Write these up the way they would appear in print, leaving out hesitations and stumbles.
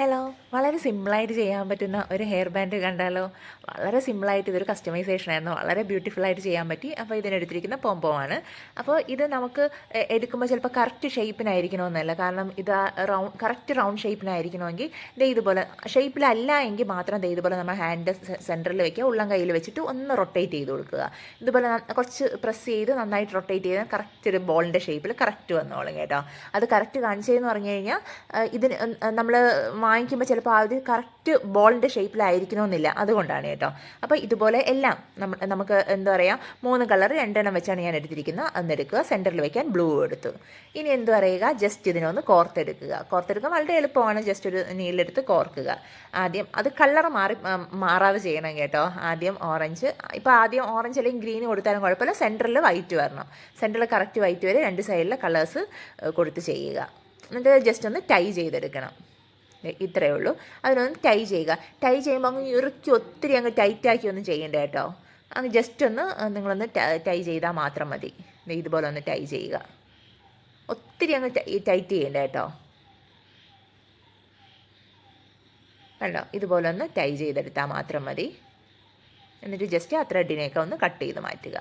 Hello, വളരെ സിമ്പിളായിട്ട് ചെയ്യാൻ പറ്റുന്ന ഒരു ഹെയർ ബാൻഡ് കണ്ടാലോ? വളരെ സിമ്പിളായിട്ട് ഇതൊരു കസ്റ്റമൈസേഷൻ ആയിരുന്നു. വളരെ ബ്യൂട്ടിഫുള്ളായിട്ട് ചെയ്യാൻ പറ്റി. അപ്പോൾ ഇതിനെടുത്തിരിക്കുന്ന പോംപോമാണ്. അപ്പോൾ ഇത് നമുക്ക് എടുക്കുമ്പോൾ ചിലപ്പോൾ കറക്റ്റ് ഷേപ്പിനായിരിക്കണമെന്നല്ല. കാരണം ഇത് കറക്റ്റ് റൗണ്ട് ഷേപ്പിനായിരിക്കണമെങ്കിൽ ദേ ഇതുപോലെ ഷേപ്പിലല്ല എങ്കിൽ മാത്രം ദേ ഇതുപോലെ നമ്മൾ ഹാൻഡ് സെൻറ്ററിൽ വയ്ക്കുക, ഉള്ളം കയ്യിൽ വെച്ചിട്ട് ഒന്ന് റൊട്ടേറ്റ് ചെയ്ത് കൊടുക്കുക. ഇതുപോലെ കുറച്ച് പ്രസ് ചെയ്ത് നന്നായിട്ട് റൊട്ടേറ്റ് ചെയ്താൽ കറക്റ്റ് ഒരു ബോളിൻ്റെ ഷേപ്പിൽ കറക്റ്റ് വന്നോളും കേട്ടോ. അത് കറക്റ്റ് കാണിച്ചതെന്ന് പറഞ്ഞു കഴിഞ്ഞാൽ ഇതിന് നമ്മൾ വാങ്ങിക്കുമ്പോൾ ചിലപ്പോൾ അത് കറക്റ്റ് ബോളിൻ്റെ ഷേപ്പിലായിരിക്കണമെന്നില്ല, അതുകൊണ്ടാണ് കേട്ടോ. അപ്പോൾ ഇതുപോലെ എല്ലാം നമുക്ക് എന്താ പറയുക, 3 കളർ 2 വെച്ചാണ് ഞാൻ എടുത്തിരിക്കുന്നത്. അന്നെടുക്കുക, സെൻറ്ററിൽ വയ്ക്കാൻ ബ്ലൂ എടുത്തു. ഇനി എന്ത് പറയുക, ജസ്റ്റ് ഇതിനൊന്ന് കോർത്തെടുക്കുക വളരെ എളുപ്പമാണ്. ജസ്റ്റ് ഒരു നീലെടുത്ത് കോർക്കുക. ആദ്യം അത് കളർ മാറാതെ ചെയ്യണം കേട്ടോ. ആദ്യം ഓറഞ്ച്, ഇപ്പോൾ ആദ്യം ഓറഞ്ച് അല്ലെങ്കിൽ ഗ്രീൻ കൊടുത്താലും കുഴപ്പമില്ല. സെൻറ്ററിൽ വൈറ്റ് വരണം. സെൻറ്ററിൽ കറക്റ്റ് വൈറ്റ് വരെ 2 സൈഡിലെ കളേഴ്സ് കൊടുത്ത് ചെയ്യുക. എന്നിട്ട് ജസ്റ്റ് ഒന്ന് ടൈ ചെയ്തെടുക്കണം. ഇത്രയേ ഉള്ളൂ. അതിനൊന്ന് ടൈ ചെയ്യുക. ടൈ ചെയ്യുമ്പോൾ അങ്ങ് ഇറുക്കി ഒത്തിരി അങ്ങ് ടൈറ്റാക്കി ഒന്നും ചെയ്യേണ്ട കേട്ടോ. അങ്ങ് ജസ്റ്റ് ഒന്ന് നിങ്ങളൊന്ന് ടൈ ചെയ്താൽ മാത്രം മതി. ഇതുപോലെ ഒന്ന് ടൈ ചെയ്യുക. ഒത്തിരി അങ്ങ് ടൈറ്റ് ചെയ്യേണ്ട കേട്ടോ. കണ്ടോ, ഇതുപോലെ ഒന്ന് ടൈ ചെയ്തെടുത്താൽ മാത്രം മതി. എന്നിട്ട് ജസ്റ്റ് ആ ത്രെഡിനെയൊക്കെ ഒന്ന് കട്ട് ചെയ്ത് മാറ്റുക.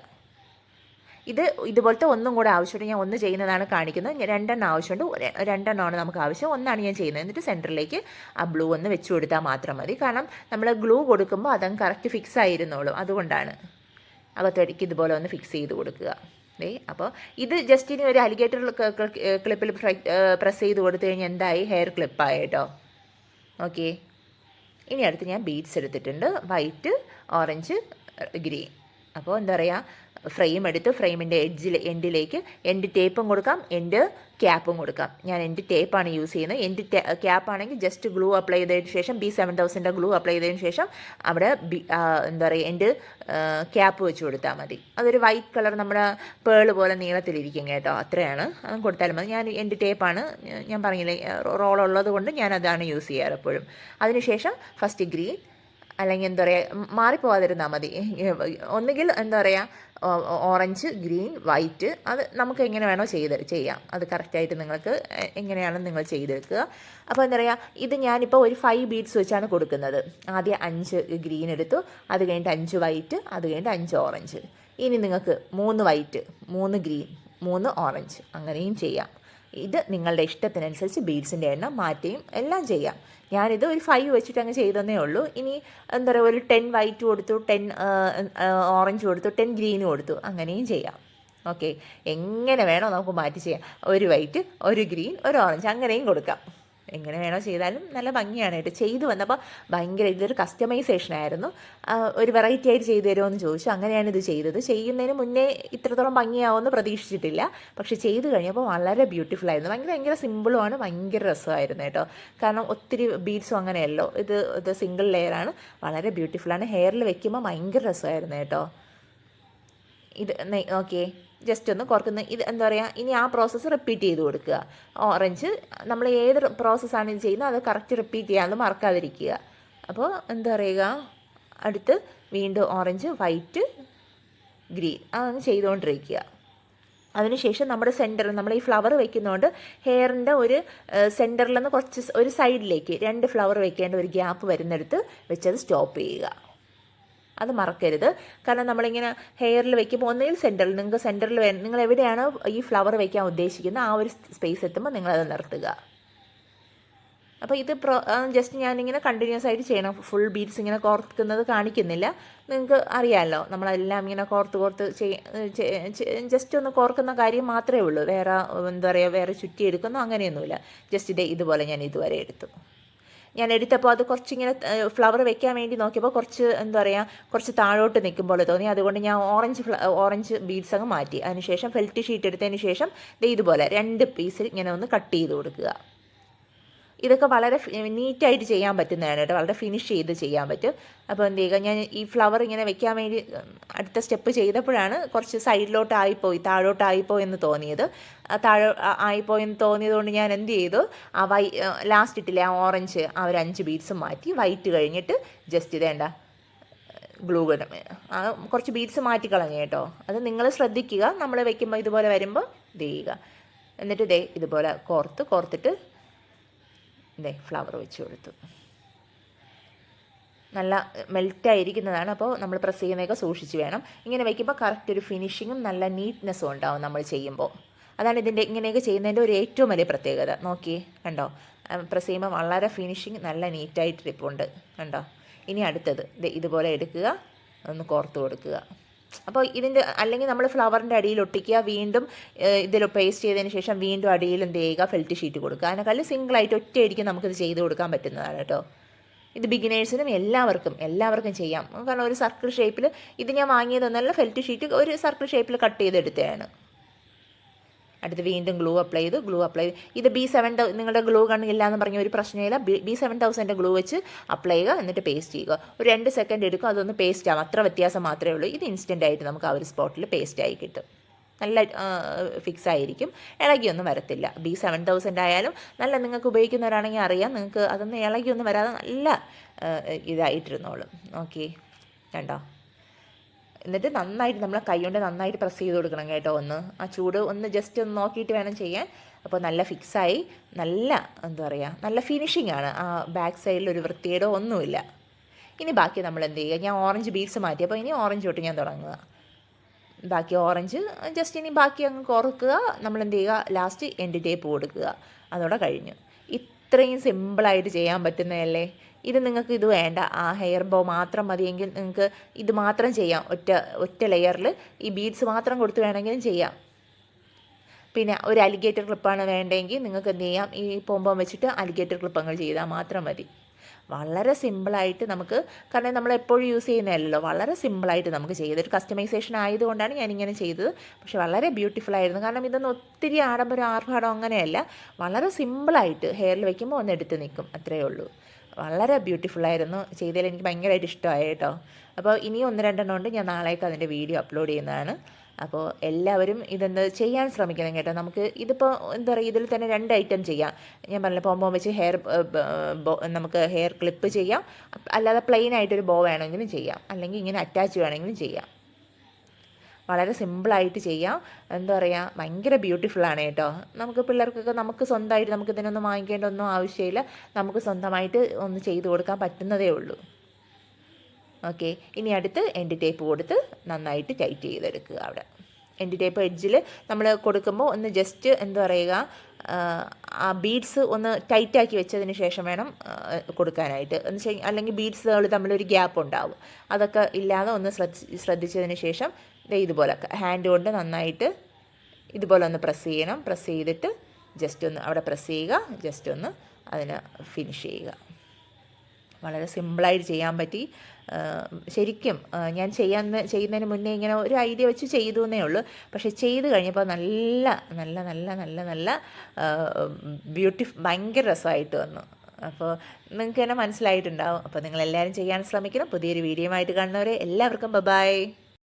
ഇതുപോലത്തെ ഒന്നും കൂടെ ആവശ്യമുണ്ട്. ഞാൻ ഒന്ന് ചെയ്യുന്നതാണ് കാണിക്കുന്നത്. 2 ആവശ്യമുണ്ട്. 2 നമുക്ക് ആവശ്യം. ഒന്നാണ് ഞാൻ ചെയ്യുന്നത്. എന്നിട്ട് സെൻറ്ററിലേക്ക് ആ ബ്ലൂ ഒന്ന് വെച്ച് കൊടുത്താൽ മാത്രം മതി. കാരണം നമ്മൾ ഗ്ലൂ കൊടുക്കുമ്പോൾ അതങ്ങ് കറക്റ്റ് ഫിക്സ് ആയിരുന്നുള്ളൂ, അതുകൊണ്ടാണ്. അകത്തേക്ക് ഇതുപോലെ ഒന്ന് ഫിക്സ് ചെയ്ത് കൊടുക്കുക. അപ്പോൾ ഇത് ജസ്റ്റ് ഇനി ഒരു അലിഗേറ്റർ ക്ലിപ്പിൽ പ്രസ് ചെയ്ത് കൊടുത്തു കഴിഞ്ഞാൽ എന്തായി, ഹെയർ ക്ലിപ്പായി കേട്ടോ. ഓക്കെ, ഇനി അടുത്ത് ഞാൻ ബീഡ്സ് എടുത്തിട്ടുണ്ട്, വൈറ്റ്, ഓറഞ്ച്, ഗ്രീൻ. അപ്പോൾ എന്താ പറയുക, ഫ്രെയിം എടുത്ത് ഫ്രെയിമിൻ്റെ എൻഡിലേക്ക് എൻഡ് ടേപ്പും കൊടുക്കാം, എൻഡ് ക്യാപ്പും കൊടുക്കാം. ഞാൻ എൻഡ് ടേപ്പാണ് യൂസ് ചെയ്യുന്നത്. എൻഡ് ക്യാപ്പാണെങ്കിൽ ജസ്റ്റ് ഗ്ലൂ അപ്ലൈ ചെയ്തതിന് ശേഷം B7000 ഗ്ലൂ അപ്ലൈ ചെയ്തതിന് ശേഷം അവിടെ എന്താ പറയുക, എൻഡ് ക്യാപ്പ് വെച്ച് കൊടുത്താൽ മതി. അതൊരു വൈറ്റ് കളർ നമ്മുടെ പേള് പോലെ നീളത്തിലിരിക്കും കേട്ടോ. അത്രയാണ്, അതും കൊടുത്താലും മതി. ഞാൻ എൻഡ് ടേപ്പാണ്, ഞാൻ പറഞ്ഞില്ലേ റോൾ ഉള്ളത് കൊണ്ട് ഞാൻ അതാണ് യൂസ് ചെയ്യാറ് എപ്പോഴും. അതിനുശേഷം ഫസ്റ്റ് ഗ്രീൻ, അല്ലെങ്കിൽ എന്താ പറയുക, മാറിപ്പോവാതിരുന്നാൽ മതി. ഒന്നുകിൽ എന്താ പറയുക ഓറഞ്ച്, ഗ്രീൻ, വൈറ്റ്, അത് നമുക്ക് എങ്ങനെ വേണോ ചെയ്യാം. അത് കറക്റ്റായിട്ട് നിങ്ങൾക്ക് എങ്ങനെയാണെന്ന് നിങ്ങൾ ചെയ്തെടുക്കുക. അപ്പോൾ എന്താ പറയുക, ഇത് ഞാനിപ്പോൾ ഒരു 5 ബീഡ്സ് വെച്ചാണ് കൊടുക്കുന്നത്. ആദ്യം 5 ഗ്രീൻ എടുത്തു, അത് കഴിഞ്ഞിട്ട് 5 വൈറ്റ്, അത് കഴിഞ്ഞിട്ട് 5 ഓറഞ്ച്. ഇനി നിങ്ങൾക്ക് 3 വൈറ്റ്, 3 ഗ്രീൻ, 3 ഓറഞ്ച്, അങ്ങനെയും ചെയ്യാം. ഇത് നിങ്ങളുടെ ഇഷ്ടത്തിനനുസരിച്ച് ബീഡ്സിൻ്റെ എണ്ണം മാറ്റുകയും എല്ലാം ചെയ്യാം. ഞാനിത് ഒരു 5 വെച്ചിട്ട് അങ്ങ് ചെയ്തതേ ഉള്ളൂ. ഇനി എന്താ പറയുക, ഒരു 10 വൈറ്റ് കൊടുത്തു, 10 ഓറഞ്ച് കൊടുത്തു, 10 ഗ്രീൻ കൊടുത്തു, അങ്ങനെയും ചെയ്യാം. ഓക്കെ, എങ്ങനെ വേണോ നമുക്ക് മാറ്റി ചെയ്യാം. ഒരു വൈറ്റ്, ഒരു ഗ്രീൻ, ഒരു ഓറഞ്ച്, അങ്ങനെയും കൊടുക്കാം. എങ്ങനെ വേണോ ചെയ്താലും നല്ല ഭംഗിയാണ് കേട്ടോ. ചെയ്തു വന്നപ്പോൾ ഭയങ്കര ഇതൊരു കസ്റ്റമൈസേഷനായിരുന്നു. ഒരു വെറൈറ്റി ആയിട്ട് ചെയ്തു തരുമോ എന്ന് ചോദിച്ചു. അങ്ങനെയാണ് ഇത് ചെയ്തത്. ചെയ്യുന്നതിന് മുന്നേ ഇത്രത്തോളം ഭംഗിയാവുമെന്ന് പ്രതീക്ഷിച്ചിട്ടില്ല. പക്ഷേ ചെയ്ത് കഴിഞ്ഞപ്പോൾ വളരെ ബ്യൂട്ടിഫുൾ ആയിരുന്നു. ഭയങ്കര സിമ്പിളുമാണ്, ഭയങ്കര രസമായിരുന്നു കേട്ടോ. കാരണം ഒത്തിരി ബീഡ്സും അങ്ങനെയല്ലോ, ഇത് സിംഗിൾ ലെയറാണ്, വളരെ ബ്യൂട്ടിഫുള്ളാണ്. ഹെയറിൽ വെക്കുമ്പോൾ ഭയങ്കര രസമായിരുന്നു കേട്ടോ. ഇത് ഓക്കെ, ജസ്റ്റ് ഒന്ന് കുറക്കുന്ന ഇത് എന്താ പറയുക, ഇനി ആ പ്രോസസ്സ് റിപ്പീറ്റ് ചെയ്ത് കൊടുക്കുക. ഓറഞ്ച്, നമ്മൾ ഏത് പ്രോസസ്സാണ് ഇത് ചെയ്യുന്നത് അത് കറക്റ്റ് റിപ്പീറ്റ് ചെയ്യാമെന്ന് മറക്കാതിരിക്കുക. അപ്പോൾ എന്താ പറയുക, അടുത്ത് വീണ്ടും ഓറഞ്ച്, വൈറ്റ്, ഗ്രീൻ, അതൊന്ന് ചെയ്തുകൊണ്ടിരിക്കുക. അതിനുശേഷം നമ്മുടെ സെൻറ്ററിൽ നമ്മൾ ഈ ഫ്ലവർ വെക്കുന്നതുകൊണ്ട് ഹെയറിൻ്റെ ഒരു സെൻറ്ററിൽ നിന്ന് കുറച്ച് ഒരു സൈഡിലേക്ക് 2 ഫ്ലവർ വെക്കേണ്ട ഒരു ഗ്യാപ്പ് വരുന്നിടത്ത് വെച്ചത് സ്റ്റോപ്പ് ചെയ്യുക. അത് മറക്കരുത്. കാരണം നമ്മളിങ്ങനെ ഹെയറിൽ വെക്കുമ്പോൾ ഒന്നുകിൽ സെൻറ്ററിൽ, നിങ്ങൾക്ക് സെൻറ്ററിൽ നിങ്ങൾ എവിടെയാണോ ഈ ഫ്ലവർ വയ്ക്കാൻ ഉദ്ദേശിക്കുന്നത് ആ ഒരു സ്പേസ് എത്തുമ്പോൾ നിങ്ങളത് നിർത്തുക. അപ്പോൾ ഇത് ജസ്റ്റ് ഞാനിങ്ങനെ കണ്ടിന്യൂസ് ആയിട്ട് ചെയ്യണം. ഫുൾ ബീഡ്സ് ഇങ്ങനെ കോർക്കുന്നത് കാണിക്കുന്നില്ല, നിങ്ങൾക്ക് അറിയാമല്ലോ. നമ്മളെല്ലാം ഇങ്ങനെ കോർത്ത് ജസ്റ്റ് ഒന്ന് കോർക്കുന്ന കാര്യം മാത്രമേ ഉള്ളൂ. വേറെ എന്താ പറയുക, വേറെ ചുറ്റിയെടുക്കുന്നോ അങ്ങനെയൊന്നുമില്ല. ജസ്റ്റ് ഇതുപോലെ ഞാൻ ഇതുവരെ എടുത്തു. ഞാൻ എടുത്തപ്പോൾ അത് കുറച്ചിങ്ങനെ ഫ്ലവർ വെക്കാൻ വേണ്ടി നോക്കിയപ്പോൾ കുറച്ച് എന്താ പറയുക, കുറച്ച് താഴോട്ട് നിൽക്കും പോലെ തോന്നി. അതുകൊണ്ട് ഞാൻ ഓറഞ്ച് ബീഡ്സ് അങ്ങ് മാറ്റി. അതിനുശേഷം ഫെൽറ്റ് ഷീറ്റ് എടുത്തതിന് ശേഷം ഇതുപോലെ 2 പീസിൽ ഇങ്ങനെ ഒന്ന് കട്ട് ചെയ്ത് കൊടുക്കുക. ഇതൊക്കെ വളരെ നീറ്റായിട്ട് ചെയ്യാൻ പറ്റുന്നതാണ് കേട്ടോ. വളരെ ഫിനിഷ് ചെയ്ത് ചെയ്യാൻ പറ്റും. അപ്പോൾ എന്ത് ചെയ്യുക, ഞാൻ ഈ ഫ്ലവർ ഇങ്ങനെ വെക്കാൻ വേണ്ടി അടുത്ത സ്റ്റെപ്പ് ചെയ്തപ്പോഴാണ് കുറച്ച് താഴോട്ടായിപ്പോയി എന്ന് തോന്നിയത്. ആയിപ്പോയെന്ന് തോന്നിയതുകൊണ്ട് ഞാൻ എന്ത് ചെയ്തു, ആ ലാസ്റ്റ് ഇട്ടില്ലേ ആ ഓറഞ്ച്, ആ ഒരു 5 ബീഡ്സ് മാറ്റി വൈറ്റ് കഴിഞ്ഞിട്ട് ജസ്റ്റ് ഇതേണ്ട ഗ്ലൂ ഗൺ കുറച്ച് ബീഡ്സ് മാറ്റിക്കളഞ്ഞു കേട്ടോ. അത് നിങ്ങൾ ശ്രദ്ധിക്കുക. നമ്മൾ വെക്കുമ്പോൾ ഇതുപോലെ വരുമ്പോൾ ഇത് ചെയ്യുക. എന്നിട്ട് ഇതുപോലെ കോർത്തിട്ട് ഇതേ ഫ്ലവർ വെച്ച് കൊടുത്തു. നല്ല മെൽറ്റായിരിക്കുന്നതാണ്. അപ്പോൾ നമ്മൾ പ്രസ് ചെയ്യുന്നതൊക്കെ സൂക്ഷിച്ച് വേണം. ഇങ്ങനെ വയ്ക്കുമ്പോൾ കറക്റ്റ് ഒരു ഫിനിഷിങ്ങും നല്ല നീറ്റ്നെസ്സും ഉണ്ടാവും നമ്മൾ ചെയ്യുമ്പോൾ. അതാണ് ഇതിൻ്റെ ഇങ്ങനെയൊക്കെ ചെയ്യുന്നതിൻ്റെ ഒരു ഏറ്റവും വലിയ പ്രത്യേകത. നോക്കി കണ്ടോ, പ്രസ് ചെയ്യുമ്പോൾ വളരെ ഫിനിഷിങ് നല്ല നീറ്റായിട്ട് ഇരിപ്പുണ്ട് കണ്ടോ. ഇനി അടുത്തത് ഇതുപോലെ എടുക്കുക, ഒന്ന് കോർത്ത് കൊടുക്കുക. അപ്പോൾ ഇതിൻ്റെ അല്ലെങ്കിൽ നമ്മൾ ഫ്ലവറിൻ്റെ അടിയിൽ ഒട്ടിക്കുക, വീണ്ടും ഇതിൽ പേസ്റ്റ് ചെയ്തതിന് ശേഷം വീണ്ടും അടിയിൽ എന്ത് ചെയ്യുക, ഫെൽറ്റ് ഷീറ്റ് കൊടുക്കുക. അതിനേക്കാളും സിംഗിളായിട്ട് ഒറ്റയടിക്ക് നമുക്കിത് ചെയ്ത് കൊടുക്കാൻ പറ്റുന്നതാണ് കേട്ടോ. ഇത് ബിഗിനേഴ്സിനും എല്ലാവർക്കും ചെയ്യാം. കാരണം ഒരു സർക്കിൾ ഷേപ്പിൽ, ഇത് ഞാൻ വാങ്ങിയതൊന്നല്ല, ഫെൽറ്റ് ഷീറ്റ് ഒരു സർക്കിൾ ഷേപ്പിൽ കട്ട് ചെയ്തെടുത്തതാണ്. അടുത്ത് വീണ്ടും ഗ്ലൂ അപ്ലൈ ചെയ്തു. ഇത് B7 നിങ്ങളുടെ ഗ്ലൂ ഇല്ല എന്ന് പറഞ്ഞ ഒരു പ്രശ്നമില്ല. B7000 ഗ്ലൂ വെച്ച് അപ്ലൈ ചെയ്യുക, എന്നിട്ട് പേസ്റ്റ് ചെയ്യുക. ഒരു 2 സെക്കൻഡ് എടുക്കും, അതൊന്ന് പേസ്റ്റ് ആവും. അത്ര വ്യത്യാസം മാത്രമേ ഉള്ളൂ. ഇത് ഇൻസ്റ്റൻ്റ് ആയിട്ട് നമുക്ക് ആ ഒരു സ്പോട്ടിൽ പേസ്റ്റ് ആയി കിട്ടും. നല്ല ഫിക്സ് ആയിരിക്കും, ഇളകിയൊന്നും വരത്തില്ല. B7000 ആയാലും നല്ല, നിങ്ങൾക്ക് ഉപയോഗിക്കുന്നവരാണെങ്കിൽ അറിയാം, നിങ്ങൾക്ക് അതൊന്നും ഇളകിയൊന്നും വരാതെ നല്ല ഇതായിട്ടിരുന്നോളും. ഓക്കെ കണ്ടോ. എന്നിട്ട് നന്നായിട്ട് നമ്മൾ കൈ കൊണ്ട് നന്നായിട്ട് പ്രസ് ചെയ്ത് കൊടുക്കണം കേട്ടോ. ആ ചൂട് ജസ്റ്റ് ഒന്ന് നോക്കിയിട്ട് വേണം ചെയ്യാൻ. അപ്പോൾ നല്ല ഫിക്സായി, നല്ല എന്താ പറയുക, നല്ല ഫിനിഷിംഗ് ആണ്. ആ ബാക്ക് സൈഡിൽ ഒരു വൃത്തിയേടോ ഒന്നുമില്ല. ഇനി ബാക്കി നമ്മൾ എന്ത് ചെയ്യുക, ഞാൻ ഓറഞ്ച് ബീഡ്സ് മാറ്റി, അപ്പോൾ ഇനി ഓറഞ്ച് തൊട്ട് ഞാൻ തുടങ്ങുക. ബാക്കി ഓറഞ്ച് ജസ്റ്റ് ഇനി ബാക്കി അങ്ങ് കുറക്കുക. നമ്മൾ എന്ത് ചെയ്യുക, ലാസ്റ്റ് എൻഡ് ടേപ്പ് കൊടുക്കുക. അതോടെ കഴിഞ്ഞു. ഇത്രയും സിമ്പിളായിട്ട് ചെയ്യാൻ പറ്റുന്നതല്ലേ. ഇത് നിങ്ങൾക്ക് ഇത് വേണ്ട, ആ ഹെയർ ബോ മാത്രം മതിയെങ്കിൽ നിങ്ങൾക്ക് ഇത് മാത്രം ചെയ്യാം. ഒറ്റ ലെയറിൽ ഈ ബീഡ്സ് മാത്രം കൊടുത്ത് വേണമെങ്കിലും ചെയ്യാം. പിന്നെ ഒരു അലിഗേറ്റർ ക്ലിപ്പാണ് വേണ്ടതെങ്കിൽ നിങ്ങൾക്ക് എന്ത് ചെയ്യാം, ഈ പോംപോം വെച്ചിട്ട് അലിഗേറ്റർ ക്ലിപ്പങ്ങൾ ചെയ്താൽ മാത്രം മതി. വളരെ സിമ്പിളായിട്ട് നമുക്ക്, കാരണം നമ്മൾ എപ്പോഴും യൂസ് ചെയ്യുന്നതല്ലല്ലോ, വളരെ സിമ്പിളായിട്ട് നമുക്ക് ചെയ്തൊരു കസ്റ്റമൈസേഷൻ ആയതുകൊണ്ടാണ് ഞാനിങ്ങനെ ചെയ്തത്. പക്ഷെ വളരെ ബ്യൂട്ടിഫുൾ ആയിരുന്നു. കാരണം ഇതൊന്നും ഒത്തിരി ആർഭാടം അങ്ങനെയല്ല, വളരെ സിമ്പിളായിട്ട് ഹെയറിൽ വയ്ക്കുമ്പോൾ ഒന്ന് എടുത്ത് നിൽക്കും, അത്രയേ ഉള്ളൂ. വളരെ ബ്യൂട്ടിഫുള്ളായിരുന്നു. ചെയ്തതിൽ എനിക്ക് ഭയങ്കരമായിട്ട് ഇഷ്ടമായി കേട്ടോ. അപ്പോൾ ഇനി 1-2 ഉണ്ട്, ഞാൻ നാളേക്ക് അതിൻ്റെ വീഡിയോ അപ്ലോഡ് ചെയ്യുന്നതാണ്. അപ്പോൾ എല്ലാവരും ഇതെന്ത് ചെയ്യാൻ ശ്രമിക്കണം കേട്ടോ. നമുക്ക് ഇതിപ്പോൾ എന്താ പറയുക, ഇതിൽ തന്നെ 2 ഐറ്റം ചെയ്യാം. ഞാൻ പറഞ്ഞില്ല, പോംപോം വെച്ച് നമുക്ക് ഹെയർ ക്ലിപ്പ് ചെയ്യാം, അല്ലാതെ പ്ലെയിൻ ആയിട്ടൊരു ബോ വേണമെങ്കിലും ചെയ്യാം, അല്ലെങ്കിൽ ഇങ്ങനെ അറ്റാച്ച് വേണമെങ്കിലും ചെയ്യാം. വളരെ സിമ്പിളായിട്ട് ചെയ്യാം. എന്താ പറയുക, ഭയങ്കര ബ്യൂട്ടിഫുള്ളാണ് കേട്ടോ. നമുക്ക് പിള്ളേർക്കൊക്കെ നമുക്ക് സ്വന്തമായിട്ട് നമുക്ക് ഇതിനൊന്നും വാങ്ങിക്കേണ്ട ഒന്നും ആവശ്യമില്ല. നമുക്ക് സ്വന്തമായിട്ട് ഒന്ന് ചെയ്ത് കൊടുക്കാൻ പറ്റുന്നതേ ഉള്ളൂ. ഓക്കെ, ഇനി അടുത്ത് എൻഡ് ടേപ്പ് കൊടുത്ത് നന്നായിട്ട് ടൈറ്റ് ചെയ്തെടുക്കുക. അവിടെ എൻഡ് ടേപ്പ് എഡ്ജിൽ നമ്മൾ കൊടുക്കുമ്പോൾ ഒന്ന് ജസ്റ്റ് എന്താ പറയുക, ആ ബീഡ്സ് ഒന്ന് ടൈറ്റാക്കി വെച്ചതിന് ശേഷം വേണം കൊടുക്കാനായിട്ട്. അല്ലെങ്കിൽ ബീഡ്സുകൾ തമ്മിലൊരു ഗ്യാപ്പ് ഉണ്ടാവും. അതൊക്കെ ഇല്ലാതെ ഒന്ന് ശ്രദ്ധിച്ചതിന് ശേഷം ഇതുപോലെ ഹാൻഡ് കൊണ്ട് നന്നായിട്ട് ഇതുപോലെ ഒന്ന് പ്രസ് ചെയ്യണം. പ്രസ് ചെയ്തിട്ട് ജസ്റ്റ് ഒന്ന് അവിടെ പ്രസ് ചെയ്യുക, ജസ്റ്റ് ഒന്ന് അതിനെ ഫിനിഷ് ചെയ്യുക. വളരെ സിമ്പിളായിട്ട് ചെയ്യാൻ പറ്റി. ശരിക്കും ഞാൻ ചെയ്യുന്നതിന് മുന്നേ ഇങ്ങനെ ഒരു ഐഡിയ വെച്ച് ചെയ്തു എന്നേ ഉള്ളൂ. പക്ഷേ ചെയ്ത് കഴിഞ്ഞപ്പോൾ നല്ല നല്ല നല്ല നല്ല നല്ല ഭയങ്കര രസമായിട്ട് വന്നു. അപ്പോൾ നിങ്ങൾക്ക് തന്നെ മനസ്സിലായിട്ടുണ്ടാവും. അപ്പോൾ നിങ്ങളെല്ലാവരും ചെയ്യാൻ ശ്രമിക്കണം. പുതിയൊരു വീഡിയോ ആയിട്ട് കാണുന്നവരെ എല്ലാവർക്കും ബൈ.